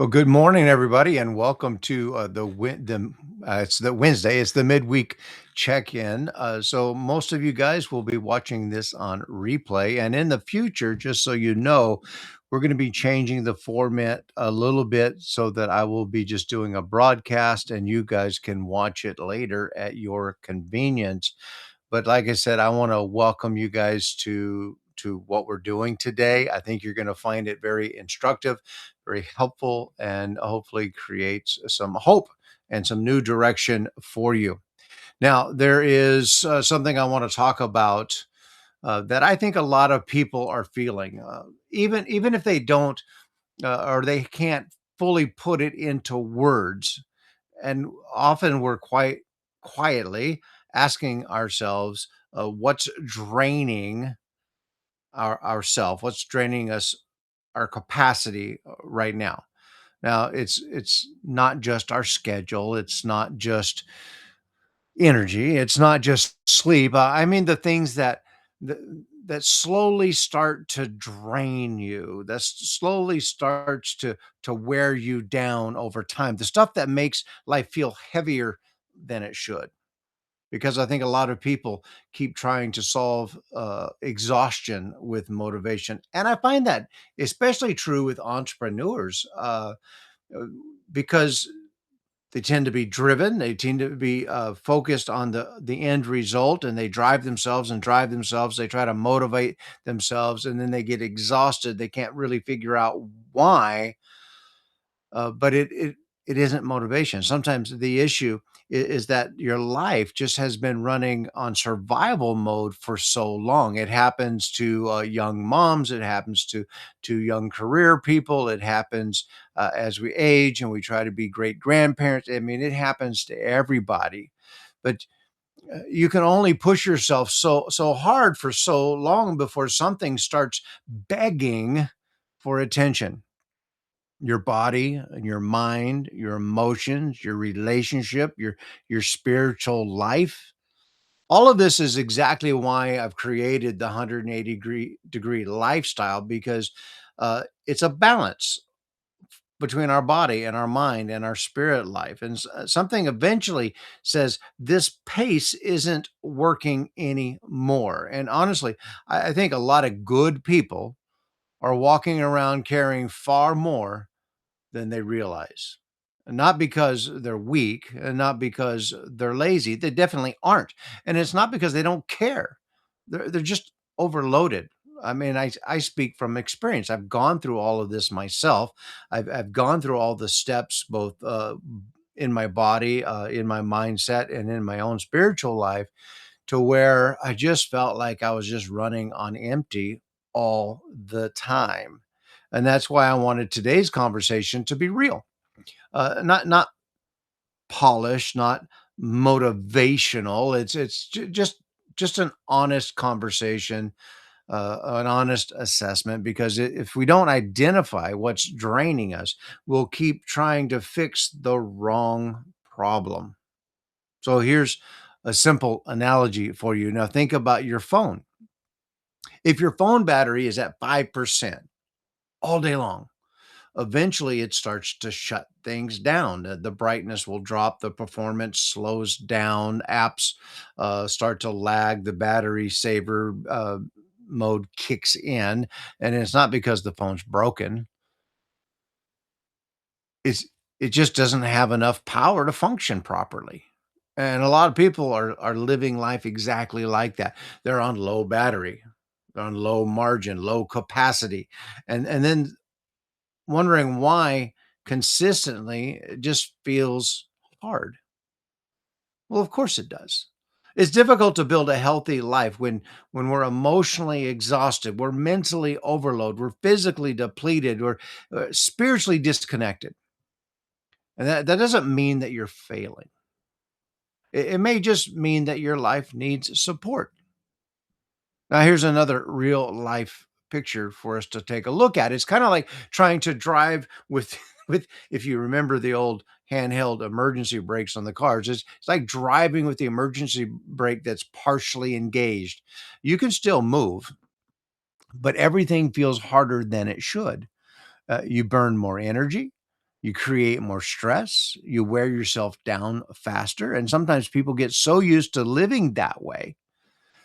Well, good morning, everybody, and welcome to it's the Wednesday. It's the midweek check-in. So most of you guys will be watching this on replay, and in the future, just so you know, we're going to be changing the format a little bit so that I will be just doing a broadcast, and you guys can watch it later at your convenience. But like I said, I want to welcome you guys to what we're doing today. I think you're going to find it very instructive, very helpful, and hopefully creates some hope and some new direction for you. Now, there is something I want to talk about that I think a lot of people are feeling, even if they don't or they can't fully put it into words. And often we're quite quietly asking ourselves, what's draining ourself? What's draining us, our capacity right now? Now, it's not just our schedule. It's not just energy. It's not just sleep. I mean, the things that that slowly start to drain you. That slowly starts to wear you down over time. The stuff that makes life feel heavier than it should, because I think a lot of people keep trying to solve exhaustion with motivation. And I find that especially true with entrepreneurs uh, because they tend to be driven. They tend to be focused on the end result, and they drive themselves and drive themselves. They try to motivate themselves, and then they get exhausted. They can't really figure out why, but it isn't motivation. Sometimes the issue is that your life just has been running on survival mode for so long. It happens to young moms. It happens to young career people. It happens as we age and we try to be great grandparents. I mean, it happens to everybody. But you can only push yourself so hard for so long before something starts begging for attention. Your body and your mind, your emotions, your relationship, your spiritual life. All of this is exactly why I've created the 180 degree lifestyle, because it's a balance between our body and our mind and our spirit life. And something eventually says this pace isn't working anymore. And honestly, I think a lot of good people are walking around carrying far more than they realize. Not because they're weak and not because they're lazy. They definitely aren't. And it's not because they don't care. They're just overloaded. I mean, I speak from experience. I've gone through all of this myself. I've gone through all the steps, both in my body, in my mindset, and in my own spiritual life, to where I just felt like I was just running on empty all the time. And that's why I wanted today's conversation to be real, not polished, not motivational. It's just an honest conversation, an honest assessment. Because if we don't identify what's draining us, we'll keep trying to fix the wrong problem. So here's a simple analogy for you. Now think about your phone. If your phone battery is at 5% all day long, eventually it starts to shut things down. The brightness will drop, the performance slows down, apps start to lag, the battery saver mode kicks in. And it's not because the phone's broken, it's, it just doesn't have enough power to function properly. And a lot of people are living life exactly like that. They're on low battery, they're on low margin, low capacity, and then wondering why consistently it just feels hard. Well, of course it does. It's difficult to build a healthy life when we're emotionally exhausted, we're mentally overloaded, we're physically depleted, we're spiritually disconnected. And that doesn't mean that you're failing. It may just mean that your life needs support. Now, here's another real life picture for us to take a look at. It's kind of like trying to drive with with if you remember the old handheld emergency brakes on the cars. It's like driving with the emergency brake that's partially engaged. You can still move, but everything feels harder than it should. You burn more energy, You create more stress, you wear yourself down faster, and sometimes people get so used to living that way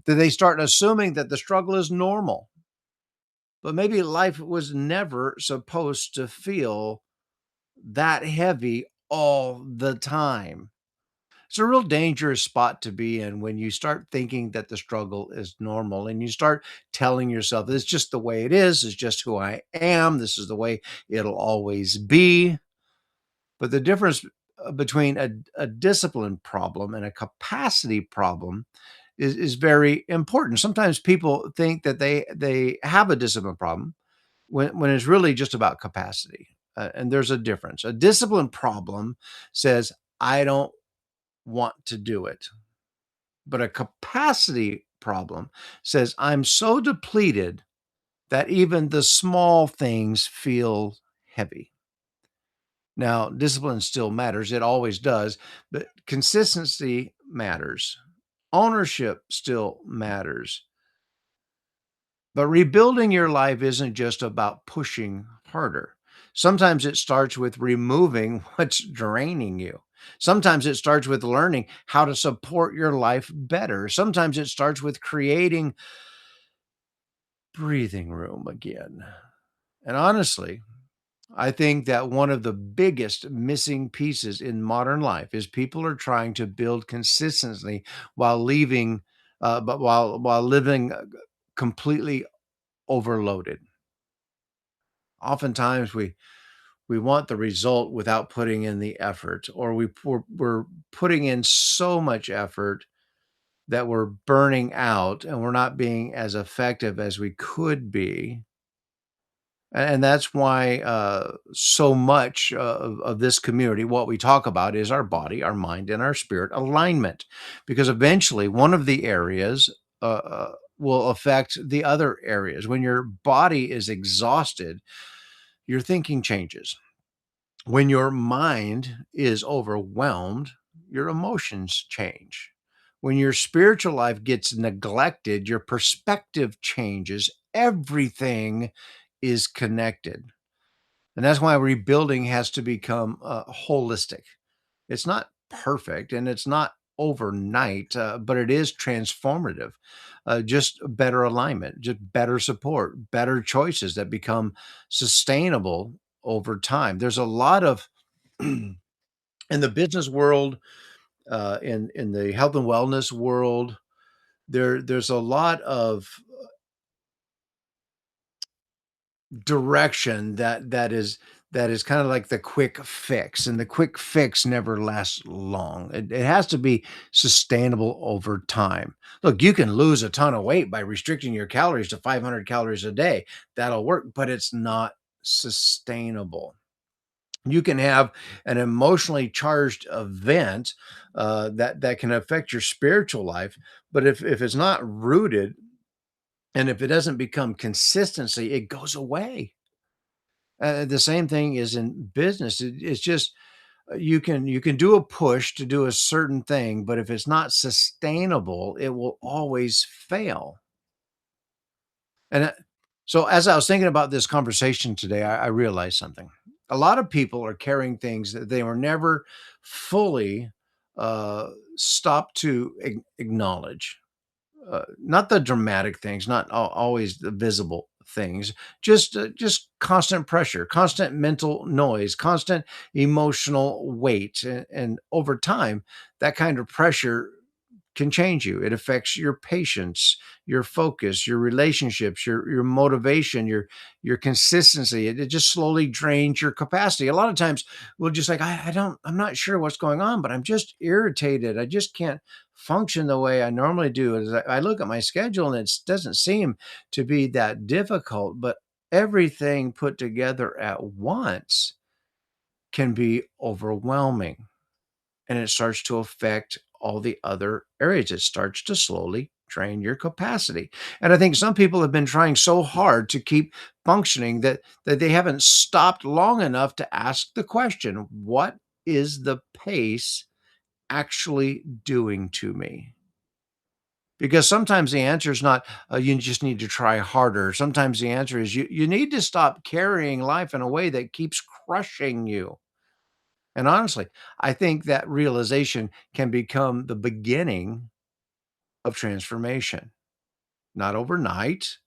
that they start assuming that the struggle is normal. But maybe life was never supposed to feel that heavy all the time. It's a real dangerous spot to be in when you start thinking that the struggle is normal and you start telling yourself, it's just the way it is, it's just who I am, this is the way it'll always be. But the difference between a discipline problem and a capacity problem is very important. Sometimes people think that they have a discipline problem when it's really just about capacity. And there's a difference. A discipline problem says, I don't want to do it. But a capacity problem says, I'm so depleted that even the small things feel heavy. Now, discipline still matters. It always does, but consistency matters. Ownership still matters. But rebuilding your life isn't just about pushing harder. Sometimes it starts with removing what's draining you. Sometimes it starts with learning how to support your life better. Sometimes it starts with creating breathing room again. And honestly, I think that one of the biggest missing pieces in modern life is people are trying to build consistency while leaving, but while living completely overloaded. Oftentimes, we want the result without putting in the effort, or we're putting in so much effort that we're burning out and we're not being as effective as we could be. And that's why so much of this community, what we talk about is our body, our mind, and our spirit alignment, because eventually one of the areas will affect the other areas. When your body is exhausted, your thinking changes. When your mind is overwhelmed, your emotions change. When your spiritual life gets neglected, your perspective changes. Everything is connected. And that's why rebuilding has to become holistic. It's not perfect and it's not overnight, but it is transformative. Just better alignment, just better support, better choices that become sustainable over time. There's a lot of in the business world, in the health and wellness world, there's a lot of direction that is kind of like the quick fix, and the quick fix never lasts long. It has to be sustainable over time. Look, you can lose a ton of weight by restricting your calories to 500 calories a day. That'll work, but it's not sustainable. You can have an emotionally charged event that can affect your spiritual life, but if it's not rooted and if it doesn't become consistency, it goes away. The same thing is in business. It's just you can do a push to do a certain thing, but if it's not sustainable, it will always fail. And so, as I was thinking about this conversation today, I realized something. A lot of people are carrying things that they were never fully uh, stopped to acknowledge. Not the dramatic things, not always the visible things, just constant pressure, constant mental noise, constant emotional weight, and over time, that kind of pressure can change you. It affects your patience, your focus, your relationships, your motivation, your consistency. It just slowly drains your capacity. A lot of times we'll just like, I'm not sure what's going on, but I'm just irritated. I just can't function the way I normally do. As I look at my schedule and it doesn't seem to be that difficult, but everything put together at once can be overwhelming, and it starts to affect all the other areas. It starts to slowly drain your capacity. And I think some people have been trying so hard to keep functioning that they haven't stopped long enough to ask the question, what is the pace actually doing to me? Because sometimes the answer is not, you just need to try harder. Sometimes the answer is you need to stop carrying life in a way that keeps crushing you. And honestly, I think that realization can become the beginning of transformation, not overnight,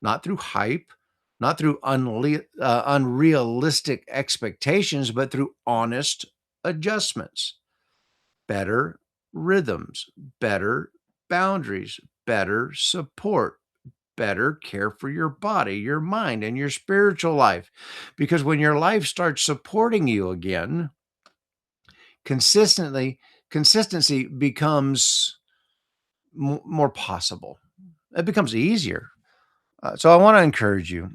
not through hype, not through unrealistic expectations, but through honest adjustments, better rhythms, better boundaries, better support, better care for your body, your mind, and your spiritual life. Because when your life starts supporting you again, consistently, consistency becomes more possible. It becomes easier. So I want to encourage you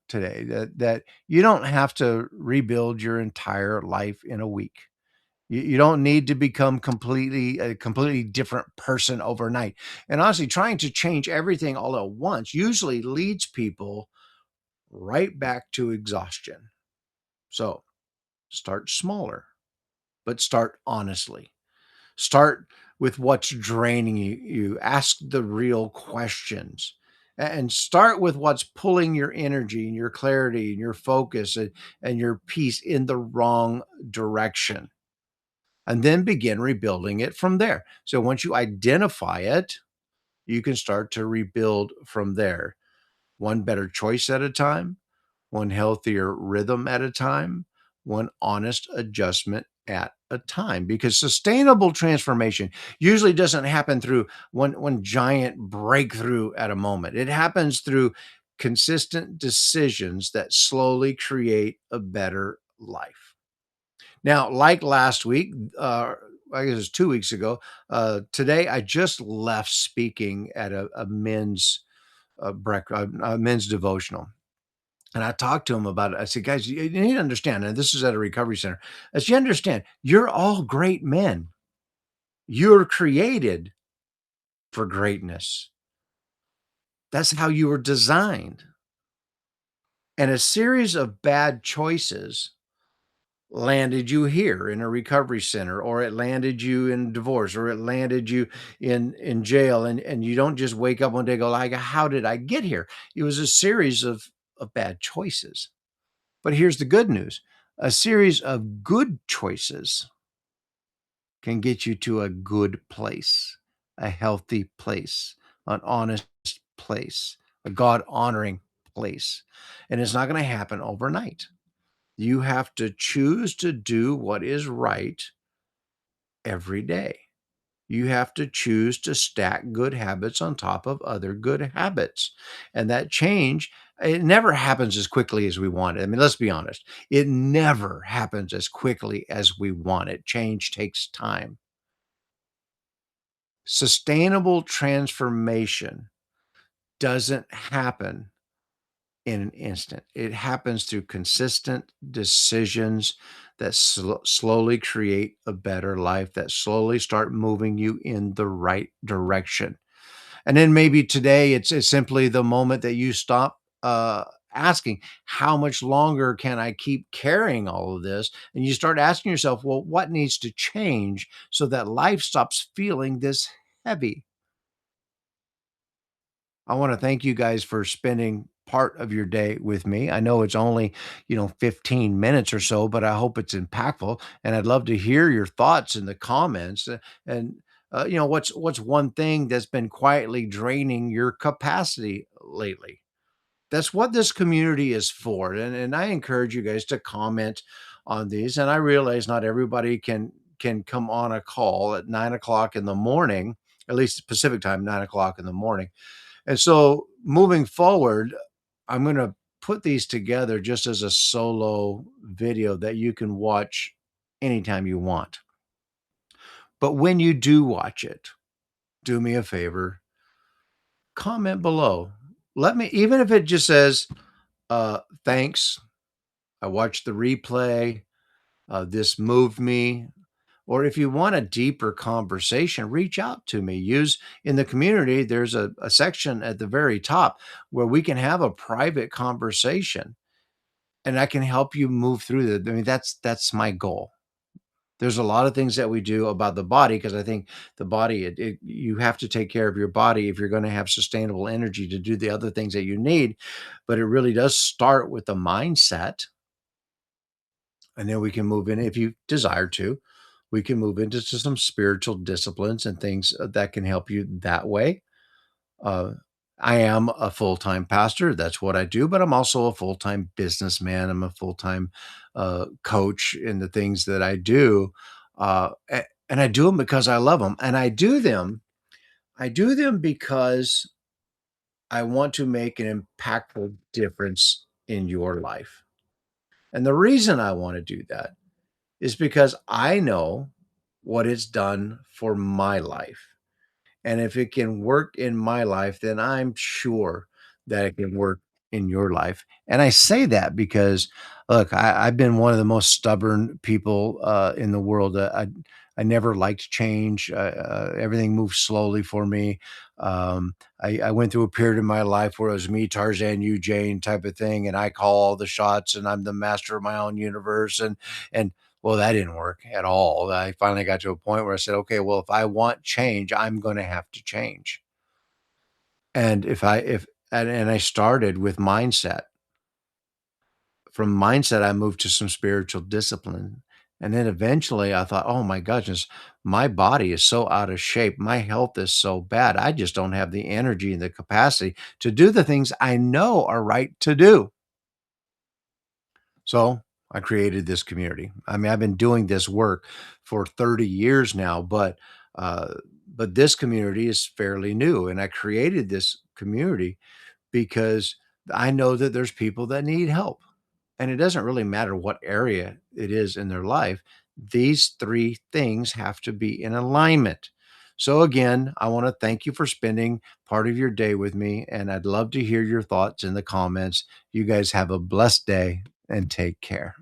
today that you don't have to rebuild your entire life in a week. You don't need to become completely a completely different person overnight. And honestly, trying to change everything all at once usually leads people right back to exhaustion. So start smaller, but start honestly. Start with what's draining you. Ask the real questions and start with what's pulling your energy and your clarity and your focus and your peace in the wrong direction. And then begin rebuilding it from there. So once you identify it, you can start to rebuild from there, one better choice at a time, one healthier rhythm at a time, one honest adjustment at a time. Because sustainable transformation usually doesn't happen through one giant breakthrough at a moment. It happens through consistent decisions that slowly create a better life. Now, like last week, I guess it was 2 weeks ago, today I just left speaking at a men's a men's devotional. And I talked to him about it. I said, guys, you need to understand, and this is at a recovery center, as you understand, you're all great men. You're created for greatness. That's how you were designed. And a series of bad choices landed you here in a recovery center, or it landed you in divorce, or it landed you in jail. And you don't just wake up one day and go, like, how did I get here? It was a series of bad choices. But here's the good news: a series of good choices can get you to a good place, a healthy place, an honest place, a God honoring place. And it's not going to happen overnight. You have to choose to do what is right every day. You have to choose to stack good habits on top of other good habits. And that change, it never happens as quickly as we want it. I mean, let's be honest. It never happens as quickly as we want it. Change takes time. Sustainable transformation doesn't happen in an instant. It happens through consistent decisions that slowly create a better life, that slowly start moving you in the right direction. And then maybe today it's simply the moment that you stop asking, how much longer can I keep carrying all of this? And you start asking yourself, well, what needs to change so that life stops feeling this heavy? I want to thank you guys for spending part of your day with me. I know it's only, 15 minutes or so, but I hope it's impactful. And I'd love to hear your thoughts in the comments. And what's one thing that's been quietly draining your capacity lately? That's what this community is for. And I encourage you guys to comment on these. And I realize not everybody can come on a call at 9 o'clock in the morning, at least Pacific time, 9 o'clock in the morning. And so moving forward, I'm going to put these together just as a solo video that you can watch anytime you want. But when you do watch it, do me a favor, comment below. Let me, even if it just says, thanks, I watched the replay, this moved me. Or if you want a deeper conversation, reach out to me. Use in the community, there's a section at the very top where we can have a private conversation and I can help you move through that. I mean, that's my goal. There's a lot of things that we do about the body because I think the body, you have to take care of your body if you're going to have sustainable energy to do the other things that you need. But it really does start with the mindset. And then we can move in, if you desire to, we can move into some spiritual disciplines and things that can help you that way. Uh, I am a full-time pastor. That's what I do, but I'm also a full-time businessman. I'm a full-time coach in the things that I do. And I do them because I love them. And I do them because I want to make an impactful difference in your life. And the reason I want to do that is because I know what it's done for my life. And if it can work in my life, then I'm sure that it can work in your life. And I say that because, look, I've been one of the most stubborn people in the world. I never liked change. Everything moved slowly for me. I went through a period in my life where it was me, Tarzan, you, Jane type of thing, and I call all the shots, and I'm the master of my own universe. And well, that didn't work at all. I finally got to a point where I said, "Okay, well, if I want change, I'm gonna have to change." And if and I started with mindset. From mindset, I moved to some spiritual discipline. And then eventually I thought, "Oh my goodness, my body is so out of shape. My health is so bad. I just don't have the energy and the capacity to do the things I know are right to do." So I created this community. I mean, I've been doing this work for 30 years now, uh, but this community is fairly new. And I created this community because I know that there's people that need help. And it doesn't really matter what area it is in their life. These three things have to be in alignment. So, again, I want to thank you for spending part of your day with me. And I'd love to hear your thoughts in the comments. You guys have a blessed day and take care.